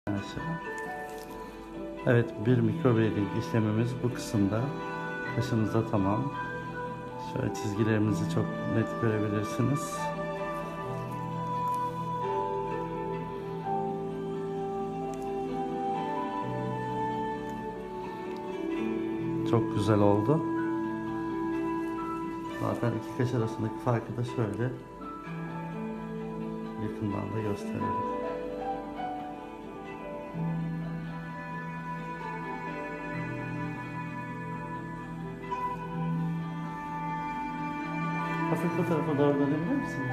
Aşağı. Evet, bir mikroblading işlemimiz bu kısımda. Kaşımız da tamam. Şöyle çizgilerimizi çok net görebilirsiniz. Çok güzel oldu. Zaten iki kaş arasındaki farkı da şöyle yakından da gösterelim. Hafif bu tarafa doğru dönebilir misiniz?